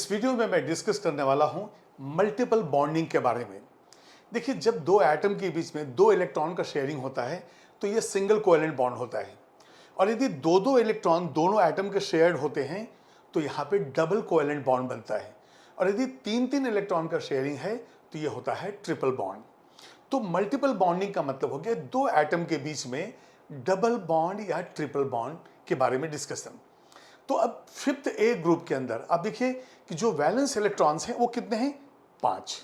इस वीडियो में मैं डिस्कस करने वाला हूं मल्टीपल बॉन्डिंग के बारे में। देखिए, जब दो एटम के बीच में दो इलेक्ट्रॉन का शेयरिंग होता है तो यह सिंगल कोवेलेंट बॉन्ड होता है। और यदि दो दो इलेक्ट्रॉन दोनों एटम के शेयर्ड होते हैं तो यहाँ पे डबल कोवेलेंट बॉन्ड बनता है। और यदि तीन तीन इलेक्ट्रॉन का शेयरिंग है तो यह होता है ट्रिपल बॉन्ड। तो मल्टीपल बॉन्डिंग का मतलब हो गया दो एटम के बीच में डबल बॉन्ड या ट्रिपल बॉन्ड के बारे में डिस्कशन। तो अब फिफ्थ ए ग्रुप के अंदर आप देखिए कि जो वैलेंस इलेक्ट्रॉन्स हैं वो कितने हैं? 5।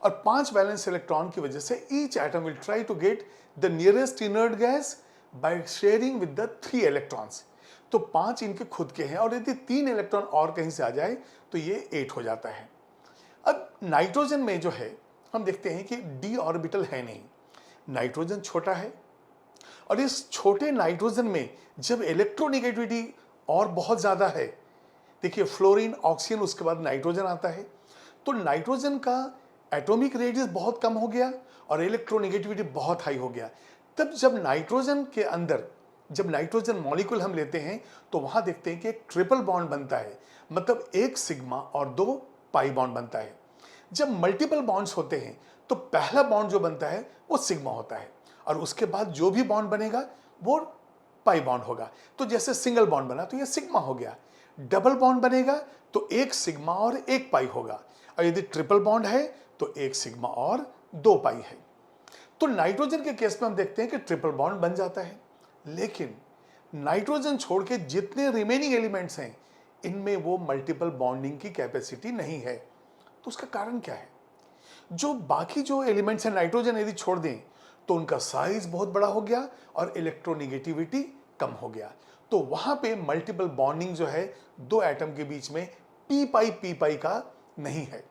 और 5 वैलेंस इलेक्ट्रॉन की वजह से each atom will try to get the nearest inert gas by sharing with the 3 electrons. तो 5 इनके खुद के हैं और यदि 3 इलेक्ट्रॉन और कहीं से आ जाए तो ये 8 हो जाता है। अब नाइट्रोजन में जो है हम देखते हैं कि डी ऑर्बिटल है नहीं, नाइट्रोजन छोटा है। और इस छोटे नाइट्रोजन में जब इलेक्ट्रोनेगेटिविटी और बहुत ज़्यादा है, देखिए फ्लोरीन, ऑक्सीजन, उसके बाद नाइट्रोजन आता है, तो नाइट्रोजन का एटॉमिक रेडियस बहुत कम हो गया और इलेक्ट्रोनेगेटिविटी बहुत हाई हो गया। तब जब नाइट्रोजन के अंदर जब नाइट्रोजन मॉलिक्यूल हम लेते हैं तो वहाँ देखते हैं कि एक ट्रिपल बॉन्ड बनता है, मतलब एक सिग्मा और 2 पाई बॉन्ड बनता है। जब मल्टीपल बॉन्ड्स होते हैं तो पहला बॉन्ड जो बनता है वो सिग्मा होता है और उसके बाद जो भी बॉन्ड बनेगा वो पाई बॉन्ड होगा। तो जैसे सिंगल बॉन्ड बना तो ये सिग्मा हो गया, डबल बॉन्ड बनेगा तो एक सिग्मा और एक पाई होगा, और यदि ट्रिपल बॉन्ड है तो एक सिग्मा और 2 पाई है। तो नाइट्रोजन के केस में हम देखते हैं कि ट्रिपल बॉन्ड बन जाता है, लेकिन नाइट्रोजन छोड़ के जितने रिमेनिंग एलिमेंट्स हैं इनमें वो मल्टीपल बॉन्डिंग की कैपेसिटी नहीं है। तो उसका कारण क्या है? जो बाकी जो एलिमेंट्स हैं नाइट्रोजन यदि छोड़ दें तो उनका साइज बहुत बड़ा हो गया और इलेक्ट्रोनेगेटिविटी कम हो गया। तो वहां पे मल्टीपल बॉन्डिंग जो है दो एटम के बीच में पी पाई का नहीं है।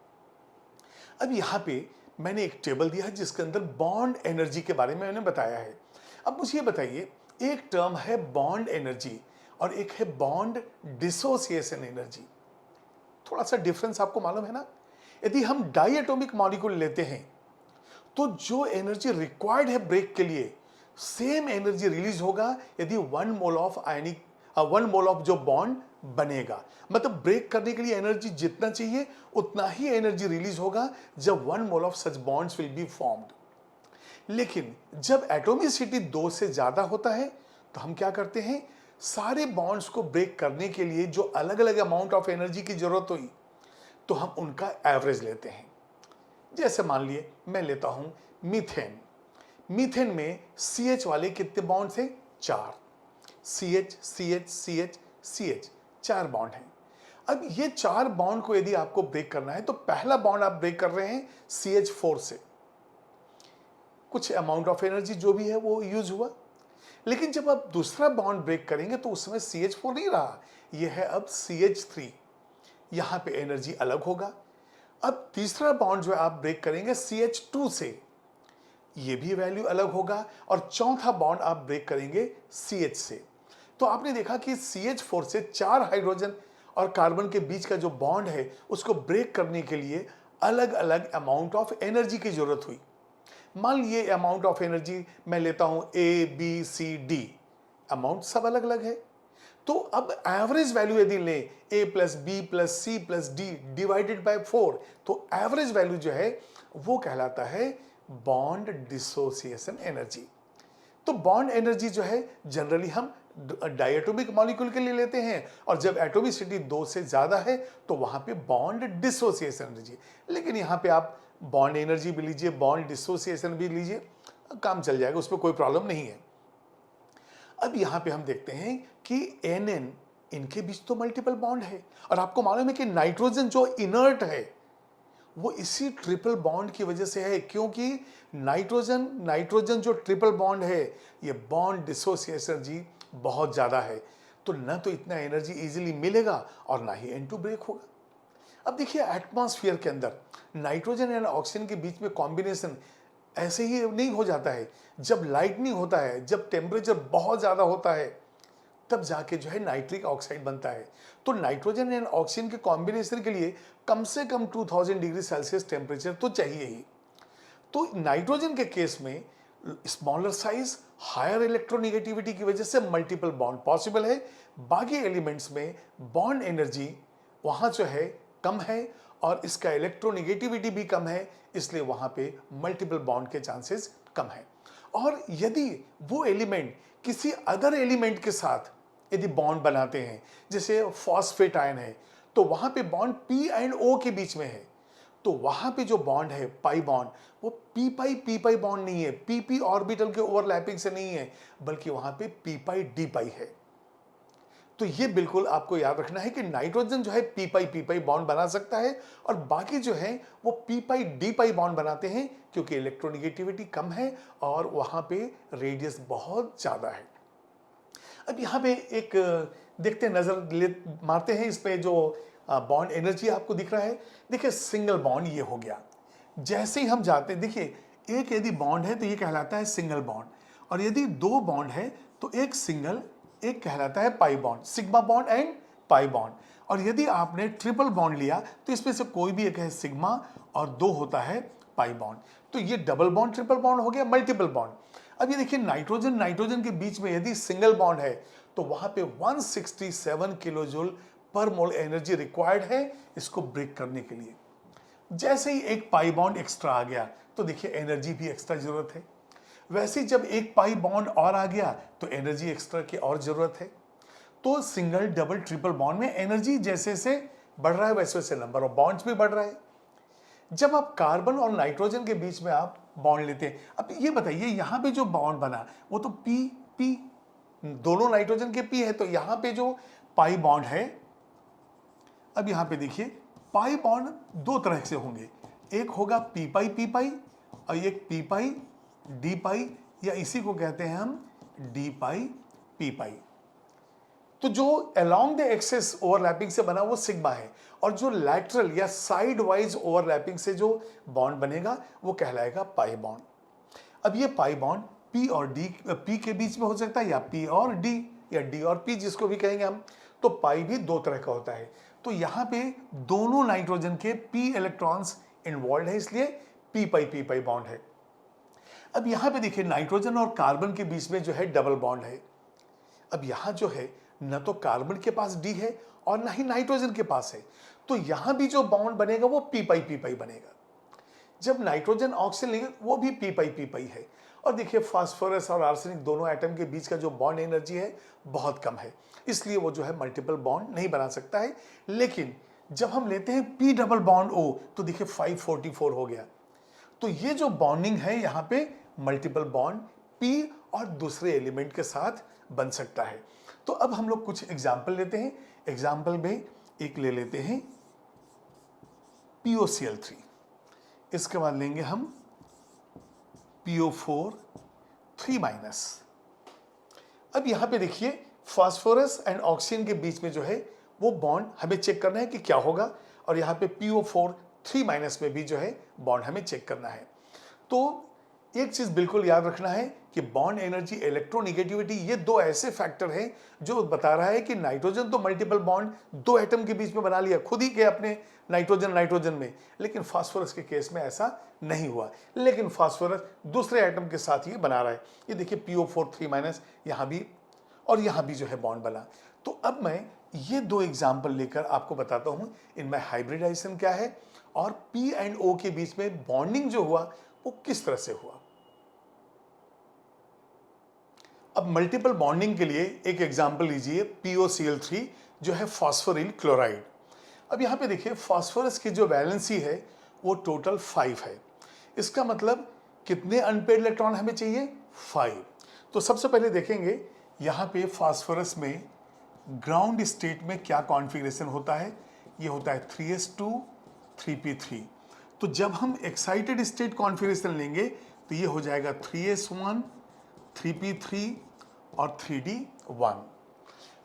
अब यहाँ पे मैंने एक टेबल दिया है जिसके अंदर बॉन्ड एनर्जी के बारे में मैंने बताया है। अब मुझे ये बताइए, एक टर्म है बॉन्ड एनर्जी और एक है बॉन्ड डिसोसिएशन एनर्जी। थोड़ा सा डिफरेंस आपको मालूम है ना? यदि हम डाई एटॉमिक मॉलिक्यूल लेते हैं तो जो एनर्जी रिक्वायर्ड है ब्रेक के लिए सेम एनर्जी रिलीज होगा यदि 1 मोल ऑफ जो बॉन्ड बनेगा। मतलब ब्रेक करने के लिए एनर्जी जितना चाहिए उतना ही एनर्जी रिलीज होगा जब 1 mole of such bonds will be formed. लेकिन जब एटॉमिसिटी 2 से ज्यादा होता है तो हम क्या करते हैं, सारे बॉन्ड्स को ब्रेक करने के लिए जो अलग अलग अमाउंट ऑफ एनर्जी की जरूरत हुई तो हम उनका एवरेज लेते हैं। जैसे मान लिए मैं लेता हूं मीथेन। मीथेन में CH वाले कितने बॉन्ड्स हैं? 4। CH CH CH CH 4 bond हैं। अब ये 4 बॉन्ड को यदि आपको ब्रेक करना है तो पहला बॉन्ड आप ब्रेक कर रहे हैं CH4 से, कुछ अमाउंट ऑफ एनर्जी जो भी है वो यूज हुआ। लेकिन जब आप दूसरा बॉन्ड ब्रेक करेंगे तो उसमें CH4 नहीं रहा, यह है अब CH3। यहां पे एनर्जी अलग होगा। अब तीसरा बॉन्ड जो आप ब्रेक करेंगे CH2 से, ये भी वैल्यू अलग होगा। और चौथा बॉन्ड आप ब्रेक करेंगे CH से। तो आपने देखा कि CH4 से 4 हाइड्रोजन और कार्बन के बीच का जो बॉन्ड है उसको ब्रेक करने के लिए अलग अलग अमाउंट ऑफ एनर्जी की जरूरत हुई। मान लीजिए अमाउंट ऑफ एनर्जी मैं लेता हूं ABCD, अमाउंट सब अलग अलग है। तो अब एवरेज वैल्यू यदि लें A+B+C+D डिवाइडेड बाय 4, तो एवरेज वैल्यू जो है वो कहलाता है बॉन्ड डिसोसिएशन एनर्जी। तो बॉन्ड एनर्जी जो है जनरली हम डायटोमिक मॉलिक्यूल के लिए लेते हैं और जब एटॉमिसिटी 2 से ज्यादा है तो वहां पे बॉन्ड डिसोसिएशन एनर्जी। लेकिन यहां पे आप बॉन्ड एनर्जी भी लीजिए, बॉन्ड डिसोसिएशन भी लीजिए, काम चल जाएगा, उसमें कोई प्रॉब्लम नहीं है। अब यहां पे हम देखते हैं कि NN, इनके बीच तो मल्टीपल बॉन्ड है और आपको मालूम है कि नाइट्रोजन जो इनर्ट है वो इसी ट्रिपल बॉन्ड की वजह से है, क्योंकि नाइट्रोजन जो ट्रिपल बॉन्ड है ये बॉन्ड डिसोसिएशन एनर्जी बहुत ज्यादा है, तो न तो इतना एनर्जी इजीली मिलेगा और ना ही N2 ब्रेक होगा। अब देखिए एटमॉस्फेयर के अंदर नाइट्रोजन एंड ऑक्सीजन के बीच में कॉम्बिनेशन ऐसे ही नहीं हो जाता है। जब लाइटनिंग होता है, जब टेम्परेचर बहुत ज्यादा होता है तब जाके जो है नाइट्रिक ऑक्साइड बनता है। तो नाइट्रोजन एंड ऑक्सीजन के कॉम्बिनेशन के लिए कम से कम 2000 डिग्री सेल्सियस टेम्परेचर तो चाहिए ही। तो नाइट्रोजन के केस में स्मॉलर साइज, हायर इलेक्ट्रोनेगेटिविटी की वजह से मल्टीपल बॉन्ड पॉसिबल है। बाकी एलिमेंट्स में बॉन्ड एनर्जी वहां जो है कम है और इसका इलेक्ट्रोनेगेटिविटी भी कम है, इसलिए वहां पे मल्टीपल बॉन्ड के चांसेस कम है। और यदि वो एलिमेंट किसी अदर एलिमेंट के साथ यदि बॉन्ड बनाते हैं, जैसे फॉस्फेट आयन है, तो वहां पे बॉन्ड पी एंड ओ के बीच में है, तो वहां पे जो बॉन्ड है पाई बॉन्ड, वो पी पाई बॉन्ड नहीं है, पी ऑर्बिटल के ओवरलैपिंग से नहीं है, बल्कि वहां पे पी पाई है। तो ये बिल्कुल आपको याद रखना है कि नाइट्रोजन जो है पी पाई बॉन्ड बना सकता है और बाकी जो है वो पी पाई बॉन्ड बनाते हैं, क्योंकि इलेक्ट्रोनेगेटिविटी कम है और वहां पे रेडियस बहुत ज्यादा है। अब यहाँ पे एक देखते नजर ले मारते हैं इस पे, जो बॉन्ड एनर्जी आपको दिख रहा है। देखिए सिंगल बॉन्ड ये हो गया। जैसे ही हम जाते हैं, देखिए एक यदि बॉन्ड है तो ये कहलाता है सिंगल बॉन्ड, और यदि दो बॉन्ड है तो एक सिंगल, एक कहलाता है pi bond, sigma bond and pi bond. और यदि आपने ट्रिपल बॉन्ड लिया तो इसमें से कोई भी एक है सिग्मा और दो होता है पाई बॉन्ड। तो ये डबल बॉन्ड ट्रिपल बॉन्ड हो गया, मल्टीपल बॉन्ड। अब ये देखिए नाइट्रोजन के बीच में यदि सिंगल बॉन्ड है तो वहां पे 167 किलो जूल पर मोल एनर्जी रिक्वायर्ड है इसको ब्रेक करने के लिए। जैसे ही एक पाई बॉन्ड एक्स्ट्रा आ गया तो देखिए एनर्जी भी एक्स्ट्रा जरूरत है। वैसे ही जब एक पाई बॉन्ड और आ गया तो एनर्जी एक्स्ट्रा की और जरूरत है। तो सिंगल डबल ट्रिपल बॉन्ड में एनर्जी जैसे जैसे बढ़ रहा है वैसे वैसे नंबर ऑफ बॉन्ड्स भी बढ़ रहा है। जब आप कार्बन और नाइट्रोजन के बीच में आप बॉन्ड लेते हैं, अब ये बताइए यहां पे जो बॉन्ड बना वो तो पी दोनों नाइट्रोजन के पी है, तो यहां पे जो पाई बॉन्ड है, अब यहां पे देखिए पाई बॉन्ड दो तरह से होंगे, एक होगा पी पाई और एक पी पाई डी पाई, या इसी को कहते हैं हम डी पाई पी पाई। तो जो अलोंग द एक्सेस ओवरलैपिंग से बना वो सिग्मा है, और जो लैटरल या साइड वाइज ओवरलैपिंग से जो बॉन्ड बनेगा वो कहलाएगा पाई बॉन्ड। अब ये पाई बॉन्ड पी और डी, पी के बीच में हो सकता है, या पी और डी, या डी और पी जिसको भी कहेंगे हम। तो पाई भी दो तरह का होता है। तो यहां पे दोनों नाइट्रोजन के पी इलेक्ट्रॉन्स इन्वॉल्व है, इसलिए पी पाई बॉन्ड है। अब यहां पे देखिए नाइट्रोजन और कार्बन के बीच में जो है डबल बॉन्ड है। अब यहां जो है न तो कार्बन के पास डी है और ना ही नाइट्रोजन के पास है, तो यहां भी जो बॉन्ड बनेगा वो पी पाई बनेगा। जब नाइट्रोजन ऑक्सीजन लेंगे वो भी पी पाई है। और देखिए फास्फोरस और आर्सेनिक दोनों एटम के बीच का जो बॉन्ड एनर्जी है बहुत कम है, इसलिए वो जो है मल्टीपल बॉन्ड नहीं बना सकता है। लेकिन जब हम लेते हैं पी डबल बॉन्ड ओ तो देखिए 544 हो गया। तो ये जो बॉन्डिंग है यहाँ पे मल्टीपल बॉन्ड पी और दूसरे एलिमेंट के साथ बन सकता है। तो अब हम लोग कुछ एग्जाम्पल लेते हैं। एग्जाम्पल में एक ले लेते हैं POCl3, इसके बाद लेंगे हम PO4 3-। अब यहां पे देखिए फास्फोरस एंड ऑक्सीजन के बीच में जो है वो बॉन्ड हमें चेक करना है कि क्या होगा, और यहां पे PO4 3- में भी जो है बॉन्ड हमें चेक करना है। तो एक चीज बिल्कुल याद रखना है कि बॉन्ड एनर्जी, इलेक्ट्रोनेगेटिविटी, ये दो ऐसे फैक्टर हैं जो बता रहा है कि नाइट्रोजन तो मल्टीपल बॉन्ड दो एटम के बीच में बना लिया खुद ही के अपने नाइट्रोजन में, लेकिन फास्फोरस के केस में ऐसा नहीं हुआ। लेकिन फास्फोरस दूसरे एटम के साथ ये बना रहा है। ये देखिए PO4 3- यहाँ भी और यहाँ भी जो है बॉन्ड बना। तो अब मैं ये दो एग्जाम्पल लेकर आपको बताता हूँ इनमें हाइब्रिडाइजेशन क्या है और P एंड O के बीच में बॉन्डिंग जो हुआ वो किस तरह से हुआ। अब मल्टीपल बॉन्डिंग के लिए एक एग्जाम्पल लीजिए POCl3 जो है फॉस्फोरिल क्लोराइड। अब यहाँ पे देखिए फास्फोरस की जो वैलेंसी है वो टोटल 5 है। इसका मतलब कितने अनपेड इलेक्ट्रॉन हमें चाहिए? 5। तो सबसे पहले देखेंगे यहाँ पे फास्फोरस में ग्राउंड स्टेट में क्या कॉन्फ़िगरेशन होता है। ये होता है 3s2 3p3। तो जब हम एक्साइटेड स्टेट कॉन्फ़िगरेशन लेंगे तो ये हो जाएगा 3s1 3p3 और 3d1।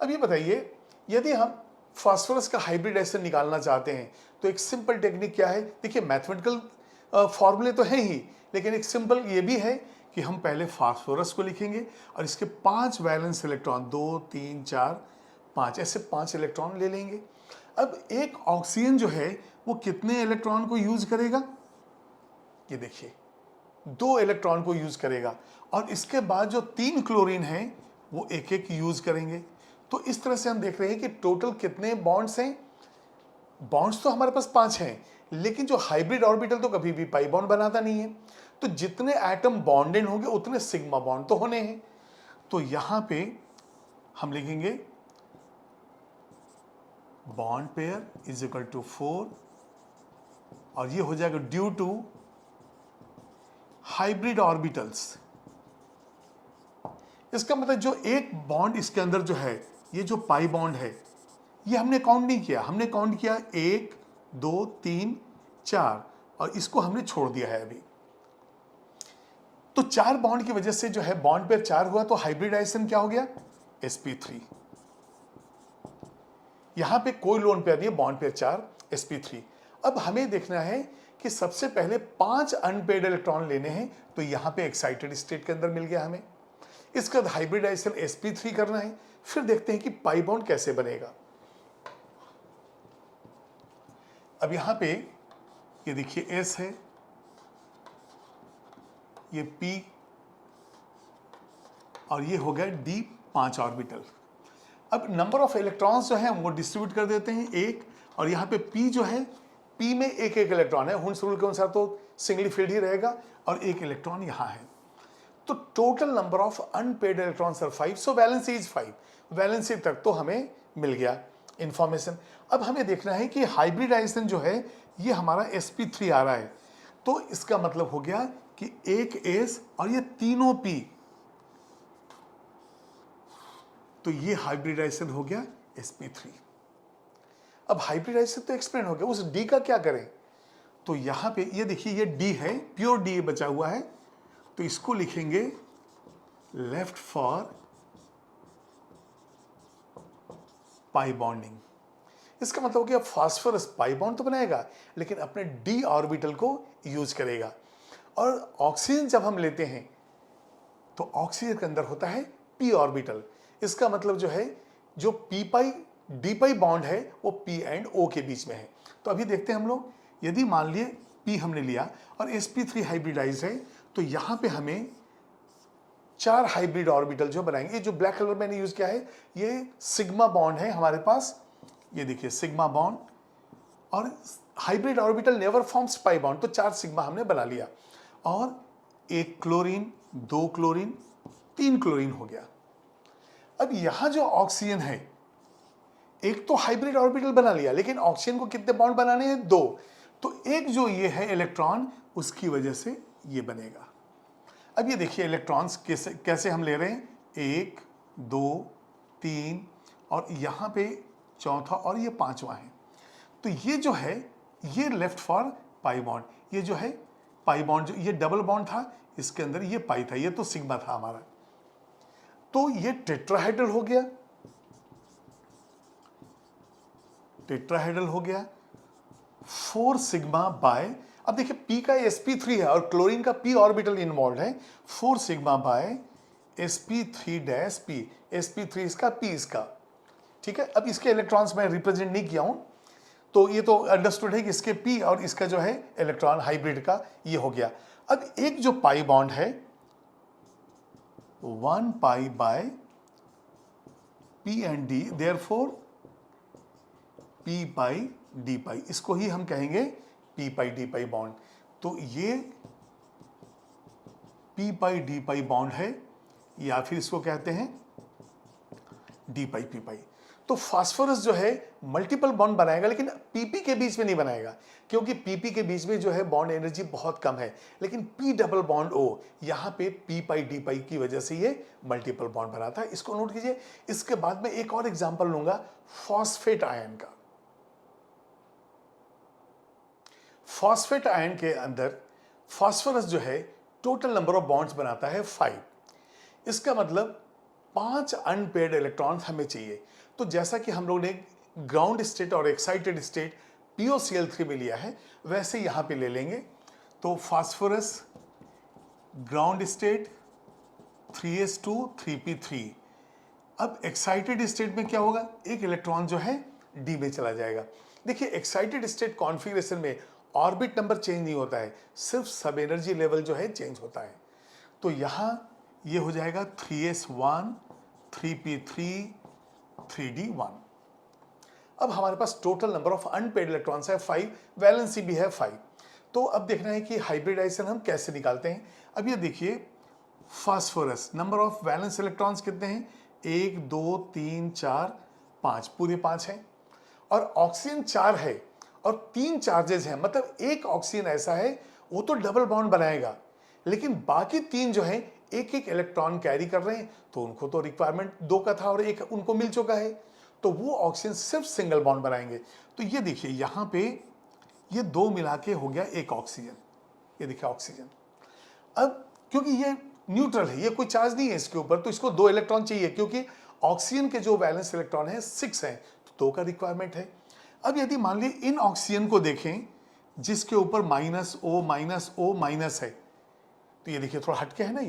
अब ये बताइए यदि हम फास्फोरस का हाइब्रिडाइजेशन निकालना चाहते हैं तो एक सिंपल टेक्निक क्या है। देखिए मैथमेटिकल फॉर्मूले तो हैं ही, लेकिन एक सिंपल ये भी है कि हम पहले फास्फोरस को लिखेंगे और इसके 5 वैलेंस इलेक्ट्रॉन 2 3 4 5 ऐसे 5 इलेक्ट्रॉन ले लेंगे। अब एक ऑक्सीजन जो है वो कितने इलेक्ट्रॉन को यूज करेगा? ये देखिए 2 इलेक्ट्रॉन को यूज करेगा, और इसके बाद जो 3 क्लोरीन है वो एक एक यूज करेंगे। तो इस तरह से हम देख रहे हैं कि टोटल कितने बॉन्ड्स हैं? बॉन्ड्स तो हमारे पास 5 हैं, लेकिन जो हाइब्रिड ऑर्बिटल तो कभी भी पाई बॉन्ड बनाता नहीं है। तो जितने एटम बॉन्डेड होंगे उतने सिग्मा बॉन्ड तो होने हैं। तो यहां पे हम लिखेंगे bond pair is equal to 4, और ये हो जाएगा ड्यू टू हाइब्रिड ऑर्बिटल्स। इसका मतलब जो एक बॉन्ड इसके अंदर जो है, ये जो पाई बॉन्ड है, ये हमने काउंट नहीं किया। हमने काउंट किया 1 2 3 4, और इसको हमने छोड़ दिया है अभी। तो 4 बॉन्ड की वजह से जो है बॉन्ड पेयर 4 हुआ, तो हाइब्रिडाइजेशन क्या हो गया? sp3। यहां पे कोई लोन पेयर नहीं है, बॉन्ड पेयर 4 sp3। अब हमें देखना है कि सबसे पहले 5 अनपेयर्ड इलेक्ट्रॉन लेने हैं, तो यहां पे एक्साइटेड स्टेट के अंदर मिल गया हमें। इसका हाइब्रिडाइजेशन sp3 करना है, फिर देखते हैं कि पाई बॉन्ड कैसे बनेगा। अब यहां पे ये देखिए s है, ये p, और ये हो गया d 5 ऑर्बिटल। अब नंबर ऑफ इलेक्ट्रॉन्स जो है वो डिस्ट्रीब्यूट कर देते हैं 1, और यहाँ पे p जो है, p में एक एक इलेक्ट्रॉन है, हुंस रूल के अनुसार तो सिंगली फील्ड ही रहेगा, और एक इलेक्ट्रॉन यहाँ है। तो total number of unpaired electrons are 5, so valency is 5। Valency तक तो हमें मिल गया इंफॉर्मेशन। अब हमें देखना है कि हाइब्रिडाइजेशन जो है ये हमारा sp3 आ रहा है, तो इसका मतलब हो गया कि एक s और ये तीनों p, तो ये हाइब्रिडाइजेशन हो गया sp3। अब हाइब्रिडाइजेशन तो एक्सप्लेन हो गया, उस d का क्या करें? तो यहां पे ये देखिए, ये d है, प्योर d बचा हुआ है, तो इसको लिखेंगे लेफ्ट फॉर पाई बॉन्डिंग। इसका मतलब हो गया फास्फोरस पाई बॉन्ड तो बनाएगा, लेकिन अपने d ऑर्बिटल को यूज करेगा। और ऑक्सीजन जब हम लेते हैं तो ऑक्सीजन के अंदर होता है p ऑर्बिटल। इसका मतलब जो है, जो p पाई d पाई बॉन्ड है वो p एंड o के बीच में है। तो अभी देखते हैं हम लोग, यदि मान लिए p हमने लिया और sp3 हाइब्रिडाइज है, तो यहां पे हमें 4 हाइब्रिड ऑर्बिटल जो बनाएंगे। ये जो ब्लैक कलर मैंने यूज किया है, ये सिग्मा बॉन्ड है हमारे पास, ये देखिए सिग्मा बॉन्ड, और hybrid orbital never forms pi bond, तो 4 सिग्मा हमने बना लिया, और 1 क्लोरीन 2 क्लोरीन 3 क्लोरीन हो गया। अब यहां जो ऑक्सीजन है, एक तो हाइब्रिड ऑर्बिटल बना लिया, लेकिन ऑक्सीजन को कितने बॉन्ड बनाने हैं? 2। तो एक जो ये है इलेक्ट्रॉन, उसकी वजह से ये बनेगा। अब ये देखिए इलेक्ट्रॉन्स कैसे कैसे हम ले रहे हैं, 1 2 3, और यहां पे चौथा और ये 5वां है। तो ये जो है, ये लेफ्ट फॉर पाई बॉन्ड, ये जो है पाई बॉन्ड, जो ये डबल बॉन्ड था, इसके अंदर ये पाई था, ये तो सिग्मा था हमारा। तो ये टेट्राहेड्रल हो गया, टेट्राहेड्रल हो गया 4 सिग्मा बाय, अब देखिए p का sp3 है और क्लोरीन का p ऑर्बिटल इन्वॉल्व है, 4 sigma bye sp3 dash p, sp3 इसका p इसका, ठीक है। अब इसके इलेक्ट्रॉन्स मैं रिप्रेजेंट नहीं किया हूं, तो ये तो अंडरस्टूड है कि इसके p और इसका जो है इलेक्ट्रॉन हाइब्रिड का ये हो गया। अब एक जो पाई बॉन्ड है 1 pi by p and d, therefore p pi d पाई, इसको ही हम कहेंगे p पाई d पाई बॉन्ड। तो ये p पाई d पाई बॉन्ड है, या फिर इसको कहते हैं d पाई p पाई। तो फास्फोरस जो है मल्टीपल बॉन्ड बनाएगा, लेकिन pp के बीच में नहीं बनाएगा, क्योंकि pp के बीच में जो है बॉन्ड एनर्जी बहुत कम है। लेकिन p डबल बॉन्ड o, यहाँ पे p पाई d पाई की वजह से ये मल्टीपल बॉन्ड बनाता है, इसको नोट कीजिए। इसके बाद में एक और एग्जांपल लूंगा फॉस्फेट आयन का। फॉस्फेट आयन के अंदर फास्फोरस जो है टोटल नंबर ऑफ बॉन्ड्स बनाता है 5। इसका मतलब 5 अनपेयर्ड इलेक्ट्रॉन्स हमें चाहिए। तो जैसा कि हम लोग ने ग्राउंड स्टेट और एक्साइटेड स्टेट POCl3 में लिया है, वैसे यहां पे ले लेंगे। तो phosphorus ground state 3s2 3p3। अब एक्साइटेड स्टेट में क्या होगा, एक इलेक्ट्रॉन जो है d में चला जाएगा। देखिए एक्साइटेड स्टेट कॉन्फ़िगरेशन में ऑर्बिट नंबर चेंज नहीं होता है, सिर्फ सब एनर्जी लेवल जो है चेंज होता है। तो यहां ये हो जाएगा 3s1 3p3 3d1। अब हमारे पास total number of unpaired electrons है 5, वैलेंसी भी है 5। तो अब देखना है कि हाइब्रिडाइजेशन हम कैसे निकालते हैं। अब ये देखिए, phosphorus number of valence electrons कितने हैं, 1 2 3 4 5, पूरे 5 हैं। और ऑक्सीजन 4 है और 3 चार्जेस हैं, मतलब एक ऑक्सीजन ऐसा है वो तो डबल बॉन्ड बनाएगा, लेकिन बाकी 3 जो हैं एक एक इलेक्ट्रॉन कैरी कर रहे हैं, तो उनको तो रिक्वायरमेंट 2 का था और एक उनको मिल चुका है, तो वो ऑक्सीजन सिर्फ सिंगल बॉन्ड बनाएंगे। तो ये देखिए यहाँ पे ये 2 मिला के हो गया एक ऑक्सीजन, ये देखिए ऑक्सीजन। अब क्योंकि ये न्यूट्रल है, ये कोई चार्ज नहीं है इसके ऊपर, तो इसको 2 इलेक्ट्रॉन चाहिए, क्योंकि ऑक्सीजन के जो वैलेंस इलेक्ट्रॉन है 6 हैं, तो 2 का रिक्वायरमेंट है। अब यदि मान लीजिए इन ऑक्सीजन को देखें जिसके ऊपर -O माइनस है, तो ये देखिए थोड़ा हटके है ना,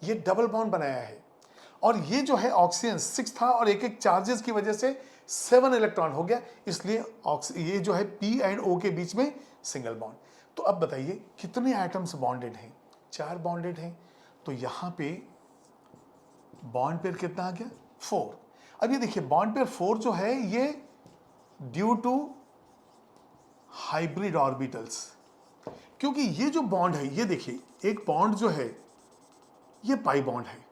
ये डबल बॉन्ड बनाया है। और ये जो है ऑक्सीजन 6 था और एक एक चार्जेस की वजह से 7 इलेक्ट्रॉन हो गया, इसलिए ये जो है P एंड O के बीच में सिंगल बॉन्ड। तो अब बताइए कितने एटम्स बॉन्डेड हैं, 4 बॉन्डेड हैं, तो यहाँ पे बॉन्ड पेयर कितना आ गया, 4। अब ये देखिए बॉन्ड पेयर 4 जो है ये ड्यू टू हाइब्रिड ऑर्बिटल्स, क्योंकि ये जो बॉन्ड है, ये देखिए एक बॉन्ड जो है ये पाई बॉन्ड है,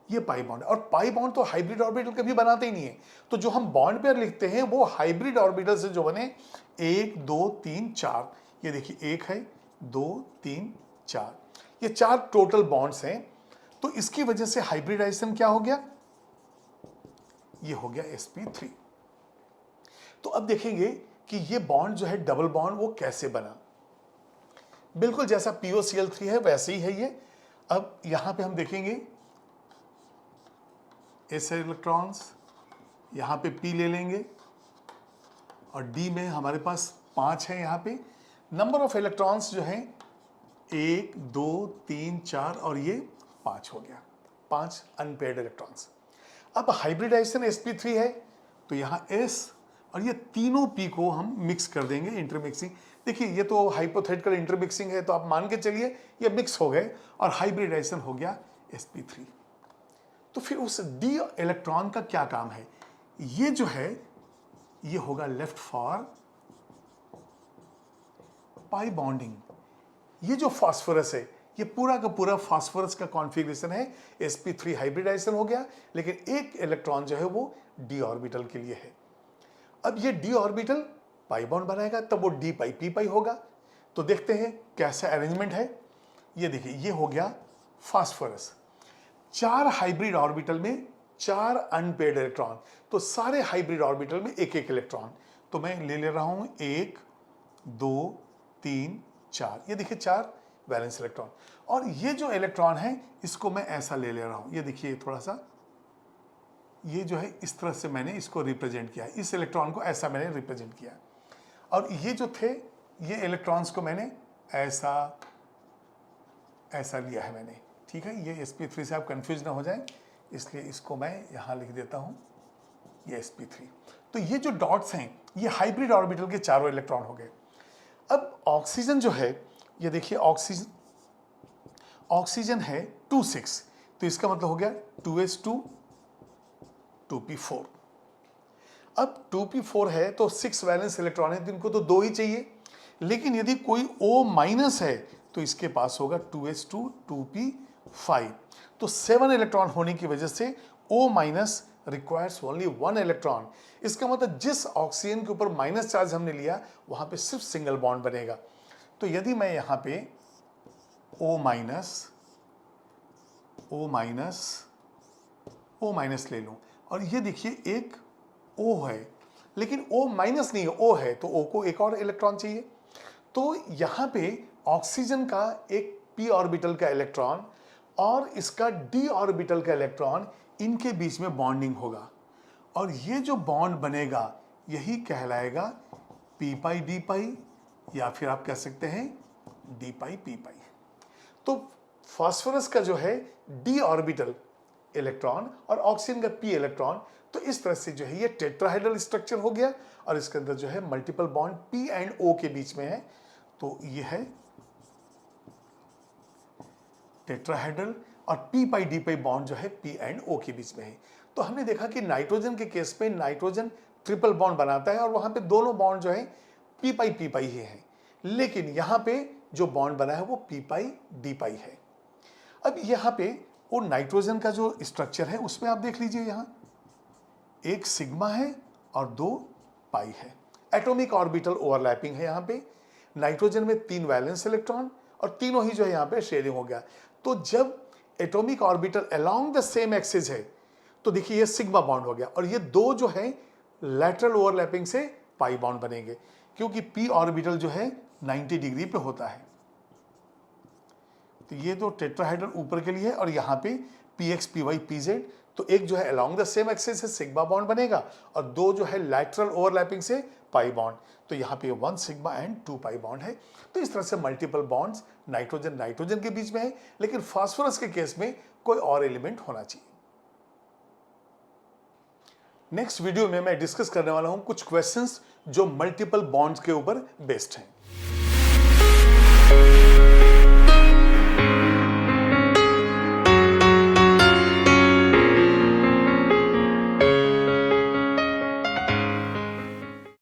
ये पाई बॉन्ड, और पाई बॉन्ड तो हाइब्रिड ऑर्बिटल कभी बनाते ही नहीं है। तो जो हम बॉन्ड पेयर लिखते हैं वो हाइब्रिड ऑर्बिटल से जो बने 1 2 3 4, ये देखिए 1 है 2 3 4, ये 4 टोटल बॉन्ड्स हैं। तो इसकी वजह से हाइब्रिडाइजेशन क्या हो गया, ये हो गया sp3। तो अब देखेंगे कि ये बॉन्ड जो है डबल बॉन्ड वो कैसे बना। बिल्कुल जैसा POCl3 है वैसे ही है ये। अब यहां पे हम देखेंगे S इलेक्ट्रॉन्स, यहाँ पे P ले लेंगे और D में हमारे पास 5 है। यहाँ पे नंबर ऑफ इलेक्ट्रॉन्स जो हैं 1 2 3 4 और ये 5 हो गया, 5 अनपेयर्ड इलेक्ट्रॉन्स। अब हाइब्रिडाइजेशन sp3 है, तो यहाँ S और ये तीनों P को हम मिक्स कर देंगे, इंटरमिक्सिंग। देखिए ये तो हाइपोथेटिकल इंटरमिक्सिंग है, तो आप मान के चलिए ये मिक्स हो गए और हाइब्रिडाइजेशन हो गया sp3। तो फिर उस D इलेक्ट्रॉन का क्या काम है, ये जो है ये होगा लेफ्ट फॉर पाई बॉन्डिंग। ये जो फास्फोरस है ये पूरा का पूरा फास्फोरस का कॉन्फ़िगरेशन है, sp3 हाइब्रिडाइजेशन हो गया, लेकिन एक इलेक्ट्रॉन जो है वो d ऑर्बिटल के लिए है। अब ये d ऑर्बिटल पाई बॉन्ड बनाएगा, तब वो d पाई p पाई होगा। तो देखते हैं कैसा अरेंजमेंट है। ये देखिए ये हो गया फास्फोरस, 4 हाइब्रिड ऑर्बिटल में 4 अनपेयर्ड इलेक्ट्रॉन, तो सारे हाइब्रिड ऑर्बिटल में एक एक इलेक्ट्रॉन। तो मैं ले रहा हूं 1 2 3 4, ये देखिए 4 वैलेंस इलेक्ट्रॉन। और ये जो इलेक्ट्रॉन है इसको मैं ऐसा ले रहा हूं, ये देखिए थोड़ा सा, ये जो है इस तरह से मैंने इसको रिप्रेजेंट किया, इस इलेक्ट्रॉन को ऐसा मैंने रिप्रेजेंट किया। और ये जो थे ये इलेक्ट्रॉन्स को मैंने ऐसा ऐसा लिया है मैंने, ठीक है। ये sp3 से आप कंफ्यूज ना हो जाए, इसलिए इसको मैं यहाँ लिख देता हूँ, ये sp3। तो ये जो डॉट्स हैं ये हाइब्रिड ऑर्बिटल के चारों इलेक्ट्रॉन हो गए। अब ऑक्सीजन जो है, ये देखिए ऑक्सीजन है 2 6, तो इसका मतलब हो गया 2s2 2p4। अब 2p4 है तो 6 वैलेंस इलेक्ट्रॉन है, तो इनको तो 2 ही चाहिए, लेकिन यदि कोई O माइनस है तो इसके पास होगा 2s2 2p5। तो 7 इलेक्ट्रॉन होने की वजह से O minus requires only 1 electron. इसका मतलब जिस ऑक्सीजन के ऊपर माइनस चार्ज हमने लिया वहां पे सिर्फ सिंगल बॉन्ड बनेगा। तो यदि मैं यहाँ पे O माइनस ले लूं, और ये देखिए एक O है, लेकिन O माइनस नहीं है, O है, तो O को एक और इलेक्ट्रॉन चाहिए। तो यहाँ पे ऑक्सीजन का एक p ऑर्बिटल का इलेक्ट्रॉन और इसका d ऑर्बिटल का इलेक्ट्रॉन, इनके बीच में बॉन्डिंग होगा, और ये जो बॉन्ड बनेगा यही कहलाएगा p पाई d पाई, या फिर आप कह सकते हैं d पाई p पाई। तो फास्फोरस का जो है d ऑर्बिटल इलेक्ट्रॉन और ऑक्सीजन का p इलेक्ट्रॉन, तो इस तरह से जो है ये टेट्राहेड्रल स्ट्रक्चर हो गया, और इसके अंदर जो है multiple bond p and O के बीच में है। तो ये है टेट्राहेड्रल, और p पाई d पाई बॉन्ड जो है p एंड O के बीच में है। तो हमने देखा कि नाइट्रोजन के केस में नाइट्रोजन ट्रिपल बॉन्ड बनाता है और वहां पे दोनों बॉन्ड जो है पी पाई ही है, लेकिन यहां पे जो बॉन्ड बना है वो पी पाई डी पाई है। अब यहां पे वो नाइट्रोजन का जो स्ट्रक्चर है उसमें आप देख लीजिए, यहां एक सिग्मा है और 2 पाई है। एटॉमिक ऑर्बिटल ओवरलैपिंग है यहां पे। नाइट्रोजन में 3 वैलेंस इलेक्ट्रॉन और तीनों ही जो है यहां पे शेयरिंग हो गया। तो जब atomic orbital along the same axis है तो देखिए ये सिग्मा बॉन्ड हो गया, और ये 2 जो है लैटरल ओवरलैपिंग से पाई बॉन्ड बनेंगे, क्योंकि पी ऑर्बिटल जो है 90 डिग्री पे होता है। तो ये 2 टेट्राहेड्रल ऊपर के लिए और यहाँ पे p x p y p z, तो एक जो है अलोंग द सेम एक्सिस से सिग्मा बॉन्ड बनेगा और 2 जो है लैटरल ओवरलैपिंग से पाई बॉन्ड। तो यहाँ पे 1 सिग्मा एंड 2 पाई बॉन्ड है। तो इस तरह से मल्टीपल बॉन्ड्स नाइट्रोजन के बीच में है, लेकिन फास्फोरस के केस में कोई और एलिमेंट होना चाहिए। नेक्स्ट वीडियो में मैं डिस्कस करने वाला हूं कुछ क्वेश्चंस जो मल्टीपल बॉन्ड्स के ऊपर बेस्ड हैं।